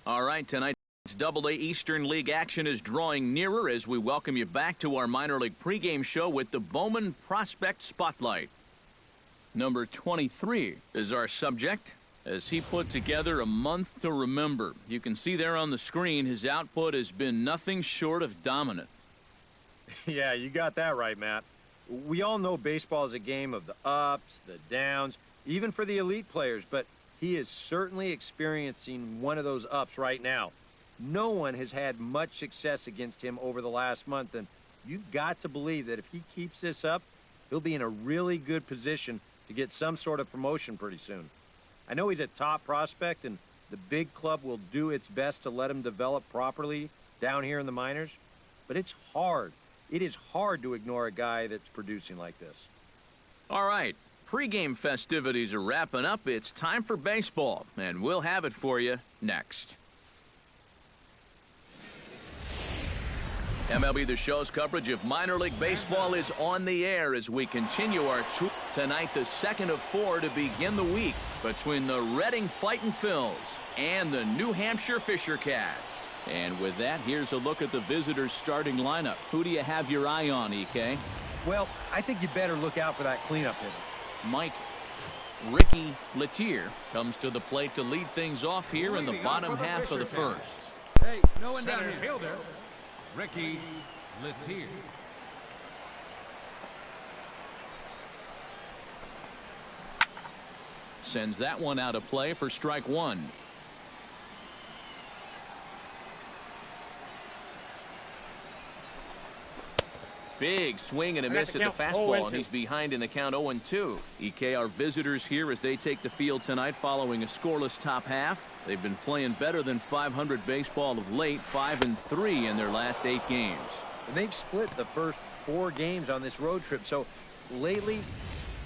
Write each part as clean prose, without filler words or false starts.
All right, tonight's Double-A Eastern League action is drawing nearer as we welcome you back to our minor league pregame show with the Bowman Prospect Spotlight. Number 23 is our subject as he put together a month to remember. You can see there on the screen his output has been nothing short of dominant. Yeah, you got that right, Matt. We all know baseball is a game of the ups, the downs, even for the elite players, but he is certainly experiencing one of those ups right now. No one has had much success against him over the last month, and you've got to believe that if he keeps this up, he'll be in a really good position to get some sort of promotion pretty soon. I know he's a top prospect, and the big club will do its best to let him develop properly down here in the minors, but it's hard. It is hard to ignore a guy that's producing like this. All right, pregame festivities are wrapping up. It's time for baseball, and we'll have it for you next. MLB The Show's coverage of minor league baseball is on the air as we continue our tour. Tonight, the second of 4 to begin the week between the Reading Fightin' Phils and the New Hampshire Fisher Cats. And with that, here's a look at the visitors' starting lineup. Who do you have your eye on, EK? Well, I think you better look out for that cleanup hitter. Mike. Ricky Letier comes to the plate to lead things off here in the bottom half of the first. Hey, no one down here. Fielder, Ricky Letier. Sends that one out of play for strike one. Big swing and a miss at the fastball, and he's behind in the count 0-2. EK, our visitors here as they take the field tonight following a scoreless top half. They've been playing better than .500 baseball of late, 5-3 in their last 8 games. And they've split the first 4 games on this road trip, so lately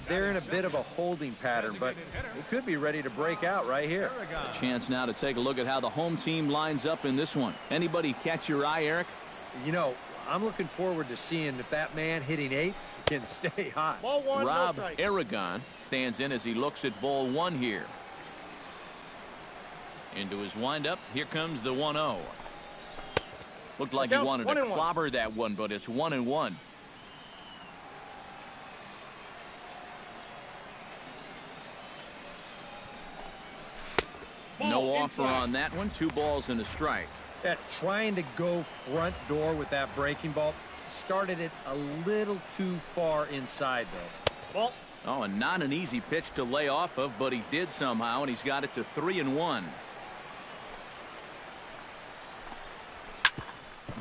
they're in a bit of a holding pattern, but they could be ready to break out right here. A chance now to take a look at how the home team lines up in this one. Anybody catch your eye, Eric? You know, I'm looking forward to seeing if that man hitting 8 can stay hot. Ball one, Rob no strike. Aragon stands in as he looks at ball 1 here. Into his windup. Here comes the 1-0. Looked like he wanted to clobber that one, but it's 1-1. No offer on that one. 2 balls and a strike. Trying to go front door with that breaking ball started it a little too far inside, though. Ball. Oh, and not an easy pitch to lay off of, but he did somehow, and he's got it to 3-1.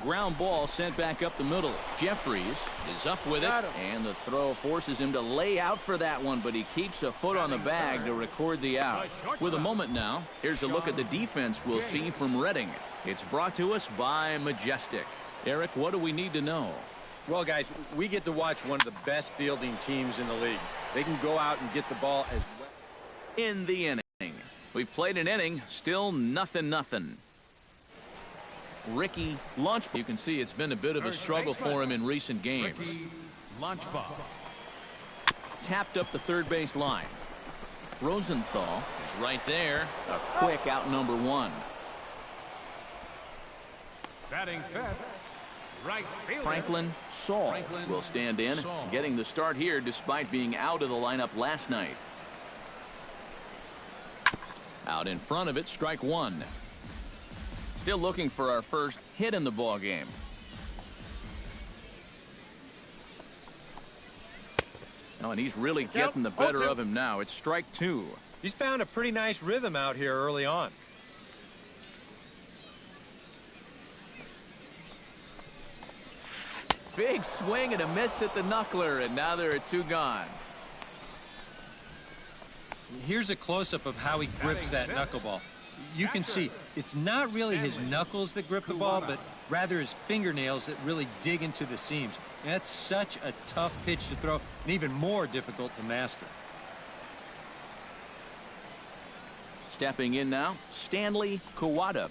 Ground ball sent back up the middle. Jeffries is up with it, and the throw forces him to lay out for that one, but he keeps a foot on the bag to record the out. With a moment now, here's a look at the defense we'll see from Reading. It's brought to us by Majestic. Eric, what do we need to know? Well, guys, we get to watch one of the best fielding teams in the league. They can go out and get the ball as well. In the inning. We've played an inning, still 0-0. Ricky Lunchball. You can see it's been a bit of a struggle for him in recent games. Ricky Lunchball. Tapped up the third base line. Rosenthal is right there. A quick out number 1. Batting fifth, right fielder. Franklin Saul will stand in, getting the start here despite being out of the lineup last night. Out in front of it, strike 1. Still looking for our first hit in the ball game. Oh, and he's really getting the better of him now. It's strike 2. He's found a pretty nice rhythm out here early on. Big swing and a miss at the knuckler, and now there are 2 gone. Here's a close-up of how he grips that knuckleball. You can see it's not really his knuckles that grip the ball, but rather his fingernails that really dig into the seams. And that's such a tough pitch to throw and even more difficult to master. Stepping in now, Stanley Kawada.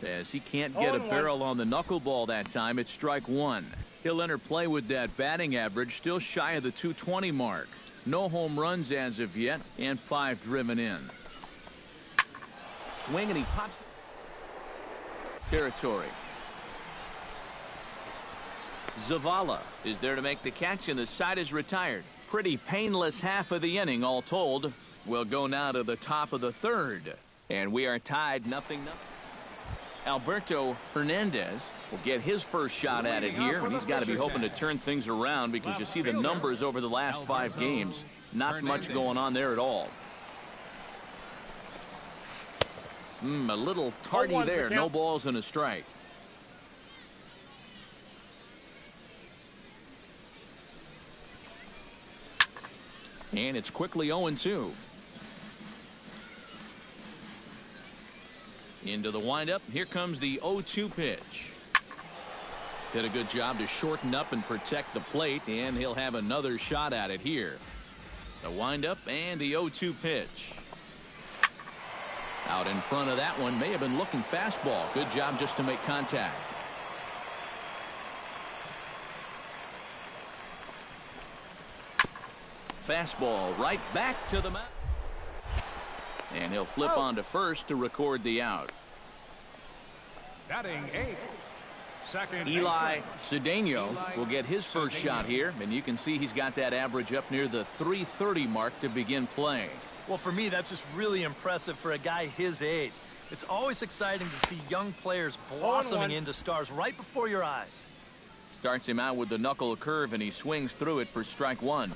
As he can't get a barrel on the knuckleball that time, it's strike 1. He'll enter play with that batting average, still shy of the .220 mark. No home runs as of yet, and 5 driven in. Swing, and he pops. territory. Zavala is there to make the catch, and the side is retired. Pretty painless half of the inning, all told. We'll go now to the top of the third, and we are tied 0-0. Alberto Hernandez will get his first shot at it here, and he's got to be hoping to turn things around because you see the numbers over the last 5 games. Not much going on there at all. A little tardy there. No balls and a strike. And it's quickly 0-2. Into the windup. Here comes the 0-2 pitch. Did a good job to shorten up and protect the plate, and he'll have another shot at it here. The windup and the 0-2 pitch. Out in front of that one. May have been looking fastball. Good job just to make contact. Fastball right back to the mound. And he'll flip on to first to record the out. Batting 8th. Second Eli Cedeno will get his first shot here, and you can see he's got that average up near the .330 mark to begin play. Well, for me, that's just really impressive for a guy his age. It's always exciting to see young players blossoming into stars right before your eyes. Starts him out with the knuckle curve, and he swings through it for strike 1.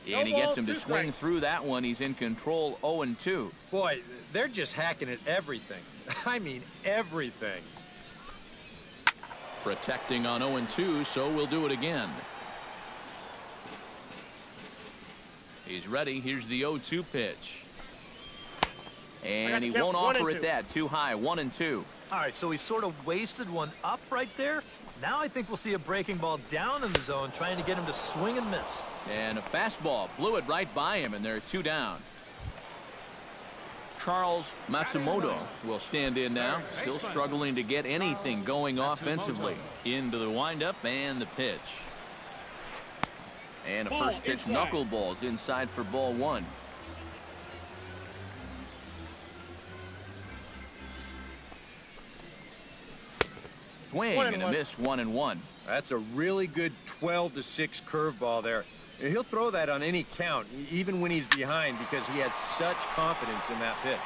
And he gets him to swing through that one. He's in control, 0-2. Boy, they're just hacking at everything. I mean, everything. Protecting on 0-2, so we'll do it again. He's ready. Here's the 0-2 pitch. And he won't offer it that. Too high, 1-2. All right, so he sort of wasted one up right there. Now I think we'll see a breaking ball down in the zone, trying to get him to swing and miss. And a fastball blew it right by him, and there are 2 down. Charles Matsumoto will stand in now, still struggling to get anything going offensively. Into the windup and the pitch. And a first pitch knuckleballs inside for ball 1. Swing and a miss, 1-1. That's a really good 12-6 curveball there. He'll throw that on any count, even when he's behind, because he has such confidence in that pitch.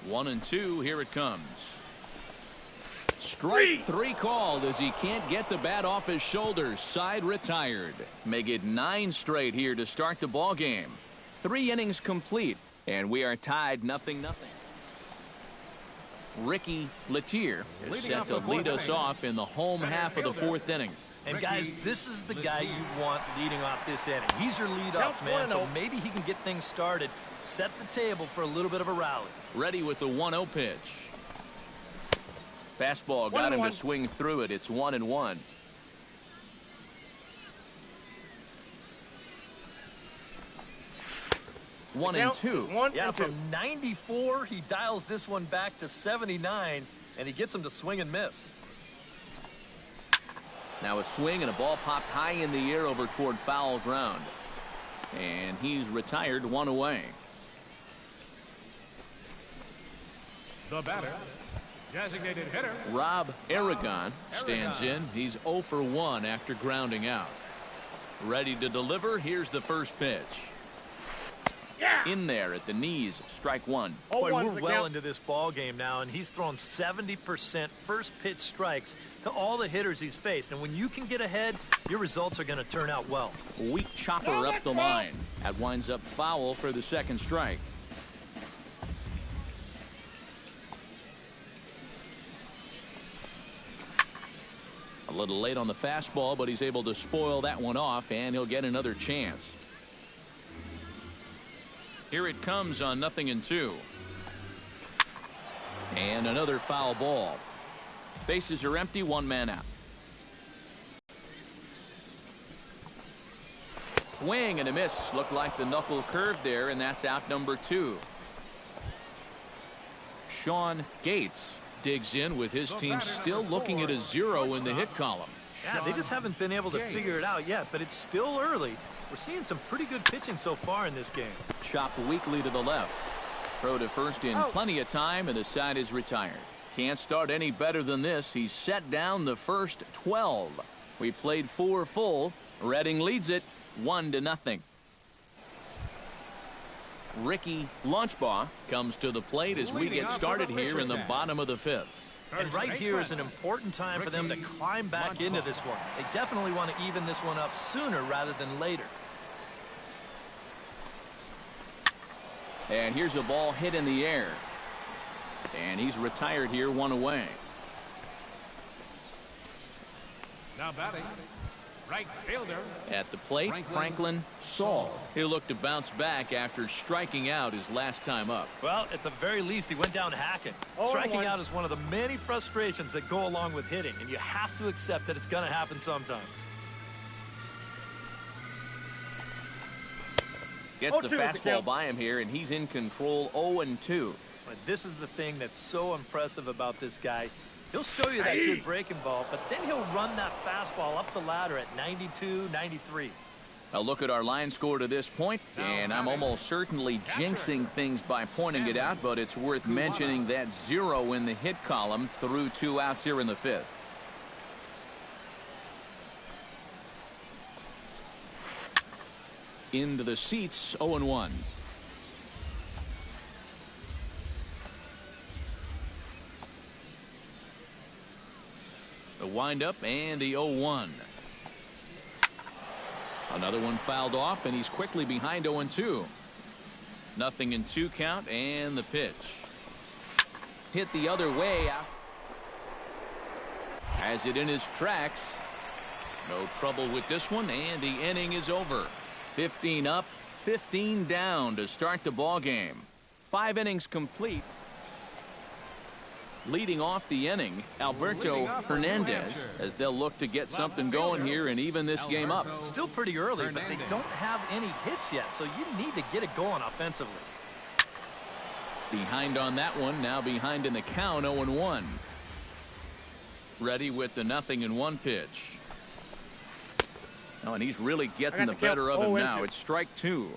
One and two, here it comes. Strike 3 called as he can't get the bat off his shoulders. Side retired. Make it 9 straight here to start the ball game. 3 innings complete, and we are tied 0-0. Ricky Letier is set to lead us off in the home half of the 4th inning. And guys, this is the guy you want leading off this inning. He's your leadoff man, so maybe he can get things started, set the table for a little bit of a rally. Ready with the 1-0 pitch. Fastball got him to swing through it. It's 1-1. One and two. Yeah, from 94, he dials this one back to 79, and he gets him to swing and miss. Now a swing and a ball popped high in the air over toward foul ground. And he's retired, 1 away. The batter, designated hitter Rob Aragon stands in. He's 0 for 1 after grounding out. Ready to deliver. Here's the first pitch. In there at the knees, strike 1. Boy, we're well into this ball game now, and he's thrown 70% first pitch strikes to all the hitters he's faced. And when you can get ahead, your results are going to turn out well. Weak chopper up the line. That winds up foul for the second strike. A little late on the fastball, but he's able to spoil that one off, and he'll get another chance. Here it comes on 0-2. And another foul ball. Bases are empty, 1 man out. Swing and a miss. Looked like the knuckle curve there, and that's out number 2. Sean Gates digs in with his team still looking at a 0 in the hit column. Yeah, they just haven't been able to figure it out yet, but it's still early. We're seeing some pretty good pitching so far in this game. Chopped weakly to the left. Throw to first in plenty of time, and the side is retired. Can't start any better than this. He's set down the first 12. We played 4 full. Reading leads it 1-0. Ricky Launchbaugh comes to the plate as we get started here in the bottom of the 5th. And right here is an important time for them to climb back into this one. They definitely want to even this one up sooner rather than later. And here's a ball hit in the air. And he's retired here, 1 away. Now batting, right fielder. At the plate, Franklin Saul. He'll look to bounce back after striking out his last time up. Well, at the very least, he went down hacking. Striking out is one of the many frustrations that go along with hitting, and you have to accept that it's going to happen sometimes. Gets the fastball by him here, and he's in control 0-2. But this is the thing that's so impressive about this guy. He'll show you that good breaking ball, but then he'll run that fastball up the ladder at 92, 93. A look at our line score to this point, and I'm almost certainly jinxing things by pointing it out, but it's worth mentioning that 0 in the hit column through 2 outs here in the 5th. Into the seats, 0-1. The windup and the 0-1. Another one fouled off, and he's quickly behind 0-2. Nothing in 2 count, and the pitch. Hit the other way. Has it in his tracks. No trouble with this one, and the inning is over. 15 up, 15 down to start the ball game. 5 innings complete. Leading off the inning, Alberto Hernandez, as they'll look to get something going here and even this game up. Still pretty early, but they don't have any hits yet, so you need to get it going offensively. Behind on that one, now behind in the count, 0-1. Ready with the 0-1 pitch. Oh, and he's really getting the better of him now. It's strike 2.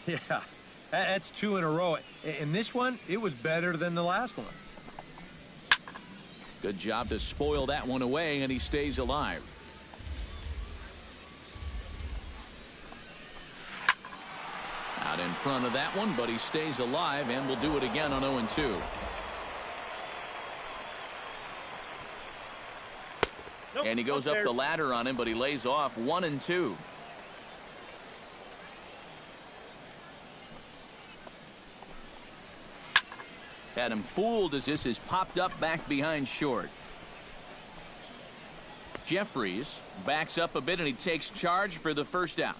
Yeah, that's 2 in a row. And this one, it was better than the last one. Good job to spoil that one away, and he stays alive. Out in front of that one, but he stays alive and will do it again on 0-2. And he goes up the ladder on him, but he lays off 1-2. Had him fooled as this is popped up back behind short. Jeffries backs up a bit, and he takes charge for the first out.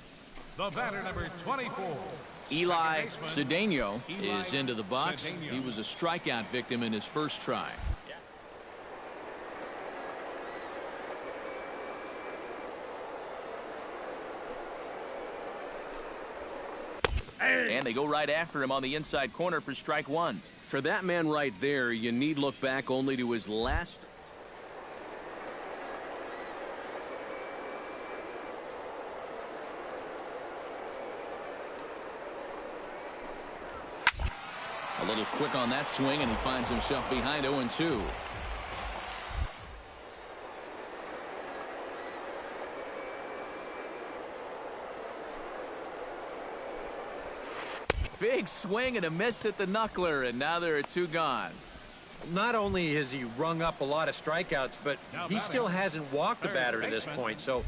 The batter, number 24. Eli Cedeno is into the box. He was a strikeout victim in his first try. And they go right after him on the inside corner for strike 1. For that man right there, you need look back only to his last. A little quick on that swing, and he finds himself behind 0-2. Big swing and a miss at the knuckler, and now there are 2 gone. Not only has he rung up a lot of strikeouts, but he still hasn't walked the batter to this point, so.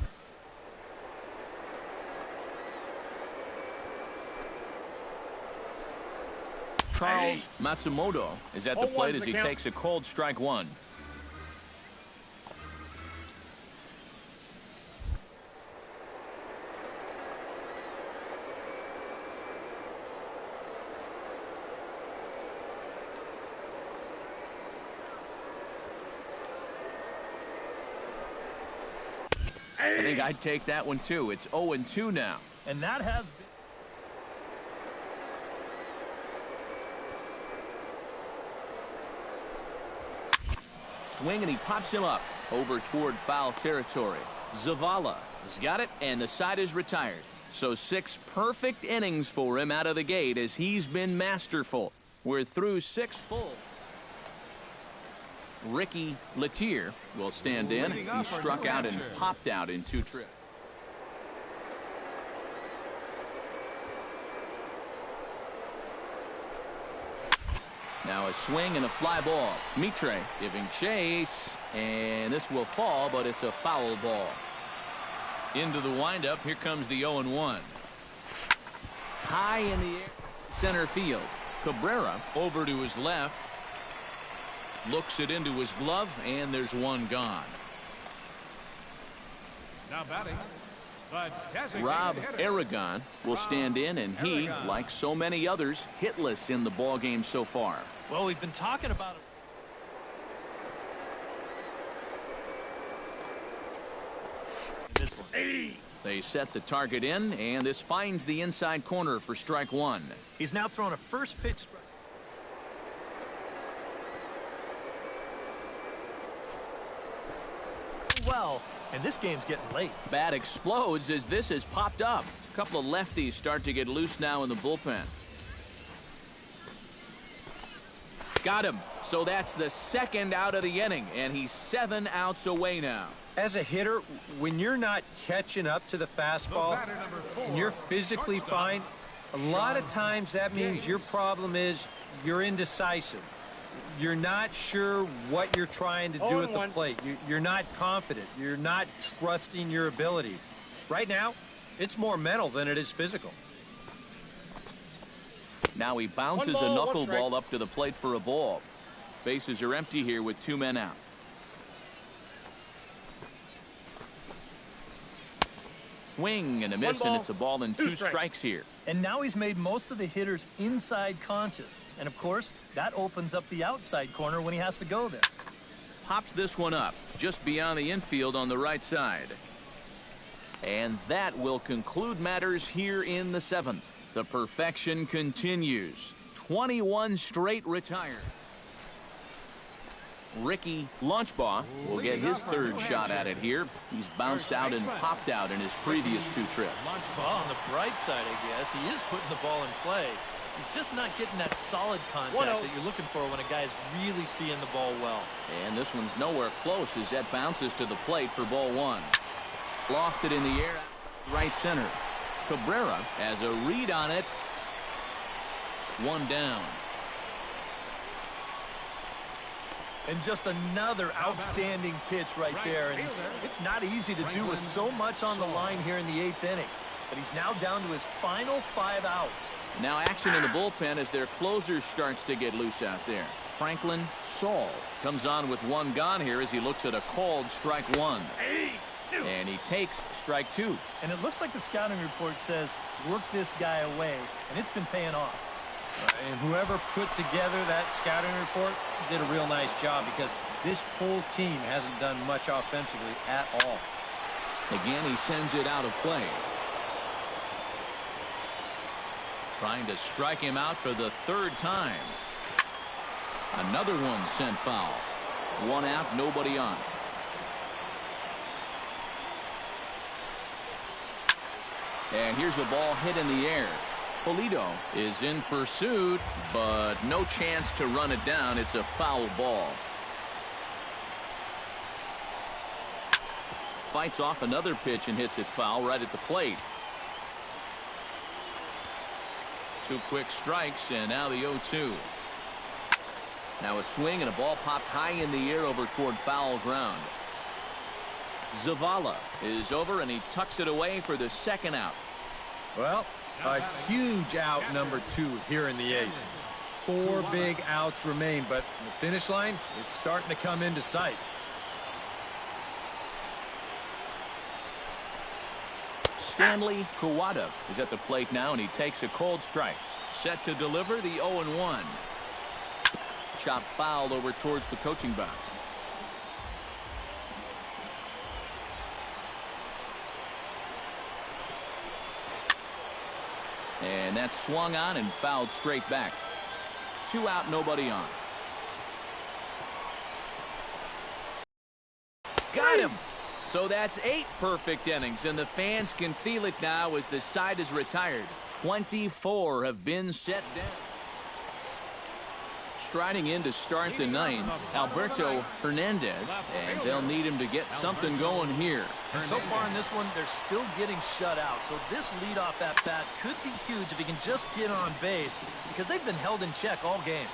Charles Matsumoto is at the plate as he takes a cold strike 1. I think I'd take that one too. It's 0-2 now. And that has been. Swing, and he pops him up over toward foul territory. Zavala has got it, and the side is retired. So 6 perfect innings for him out of the gate as he's been masterful. We're through 6 full. Ricky Letier will stand in. He struck out and popped out in 2 trips. Now a swing and a fly ball. Mitre giving chase, and this will fall, but it's a foul ball. Into the windup, here comes the 0-1. High in the air, center field. Cabrera over to his left. Looks it into his glove, and there's one gone. Now batting, Rob Aragon will stand in, and he, like so many others, hitless in the ball game so far. Well, we've been talking about it. This one. They set the target in, and this finds the inside corner for strike 1. He's now thrown a first pitch strike. Well, and this game's getting late. Bat explodes as this has popped up. A couple of lefties start to get loose now in the bullpen. Got him. So that's the 2nd out of the inning, and he's 7 outs away now. As a hitter, when you're not catching up to the fastball and you're physically fine, a lot of times that means your problem is you're indecisive. You're not sure what you're trying to do at the plate. You're not confident. You're not trusting your ability. Right now, it's more mental than it is physical. Now he bounces a knuckleball up to the plate for a ball. Bases are empty here with 2 men out. Swing and a miss, and it's a ball and 2 strikes here. And now he's made most of the hitters inside conscious. And, of course, that opens up the outside corner when he has to go there. Pops this one up just beyond the infield on the right side. And that will conclude matters here in the 7th. The perfection continues. 21 straight retired. Ricky Lunchbaugh will get his 3rd shot at it here. He's bounced out and popped out in his previous 2 trips. Well, on the bright side, I guess, he is putting the ball in play. He's just not getting that solid contact that you're looking for when a guy's really seeing the ball well. And this one's nowhere close as that bounces to the plate for ball 1. Lofted in the air, right center. Cabrera has a read on it. 1 down. And just another outstanding pitch right there. And it's not easy to do with so much on the line here in the 8th inning. But he's now down to his final 5 outs. Now action in the bullpen as their closer starts to get loose out there. Franklin Saul comes on with 1 gone here as he looks at a called strike 1. And he takes strike 2. And it looks like the scouting report says work this guy away, and it's been paying off. And whoever put together that scouting report did a real nice job, because this whole team hasn't done much offensively at all. Again, he sends it out of play. Trying to strike him out for the 3rd time. Another one sent foul. 1 out, nobody on. And here's a ball hit in the air. Polito is in pursuit, but no chance to run it down. It's a foul ball. Fights off another pitch and hits it foul right at the plate. 2 quick strikes, and now the 0-2. Now a swing and a ball popped high in the air over toward foul ground. Zavala is over, and he tucks it away for the 2nd out. Well, a huge out, number 2 here in the 8th. 4 big outs remain, but the finish line, it's starting to come into sight. Stanley Kawada is at the plate now, and he takes a cold strike. Set to deliver the 0-1. Chop fouled over towards the coaching box. And that's swung on and fouled straight back. 2 out, nobody on. Got him. So that's 8 perfect innings, and the fans can feel it now as the side is retired. 24 have been set down. Striding in to start the ninth, Alberto Hernandez, and they'll need him to get something going here. And so far in this one, they're still getting shut out. So this leadoff at bat could be huge if he can just get on base, because they've been held in check all game.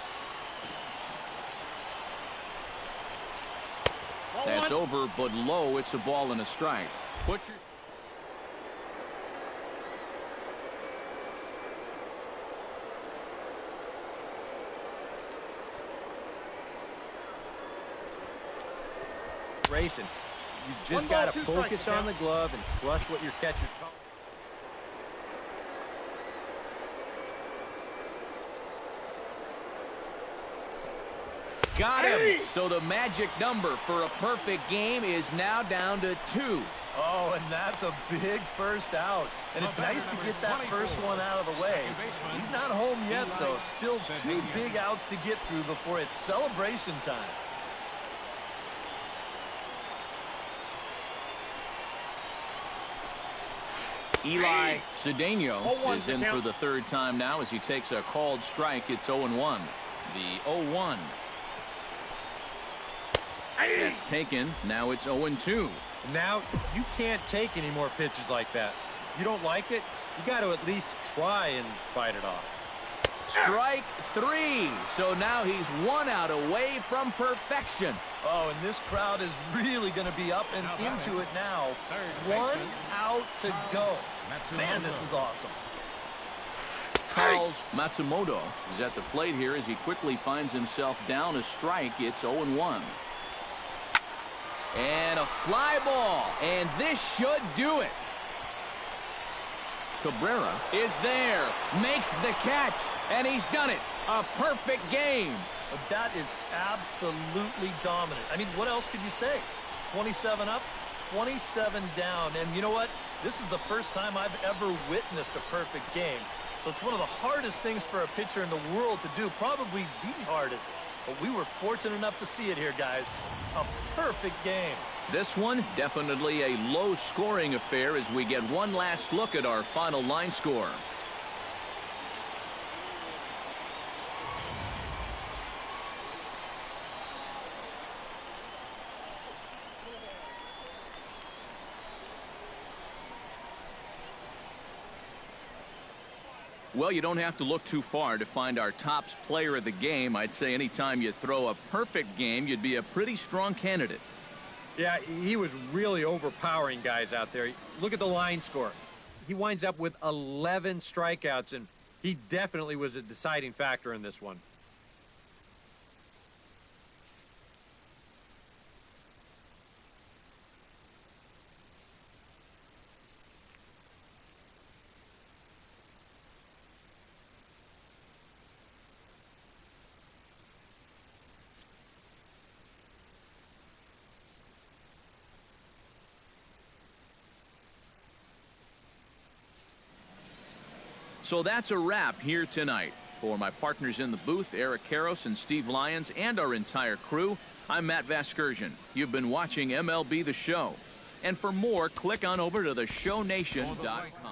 That's over, but low. It's a ball and a strike. Racing. You just got to focus on the glove and trust what your catcher's calling. Got him. So the magic number for a perfect game is now down to 2. Oh, and that's a big first out. And it's nice to get that first one out of the way. He's not home yet, though. Still 2 big outs to get through before it's celebration time. Eli Cedeno is in for the 3rd time now as he takes a called strike. It's 0-1. The 0-1. That's taken. Now it's 0-2. Now you can't take any more pitches like that. You don't like it, you got to at least try and fight it off. Strike 3. So now he's 1 out away from perfection. Oh, and this crowd is really going to be up and into it now. 1 out to go. Man, this is awesome. Charles Matsumoto is at the plate here as he quickly finds himself down a strike. It's 0-1. And a fly ball. And this should do it. Cabrera is there, makes the catch, and he's done it. A perfect game. That is absolutely dominant. I mean, what else could you say? 27 up, 27 down. And you know what? This is the first time I've ever witnessed a perfect game. So it's one of the hardest things for a pitcher in the world to do, probably the hardest. But we were fortunate enough to see it here, guys. A perfect game. This one, definitely a low-scoring affair as we get one last look at our final line score. Well, you don't have to look too far to find our top player of the game. I'd say anytime you throw a perfect game, you'd be a pretty strong candidate. Yeah, he was really overpowering guys out there. Look at the line score. He winds up with 11 strikeouts, and he definitely was a deciding factor in this one. So that's a wrap here tonight. For my partners in the booth, Eric Karros and Steve Lyons, and our entire crew, I'm Matt Vasgersian. You've been watching MLB The Show. And for more, click on over to theshownation.com.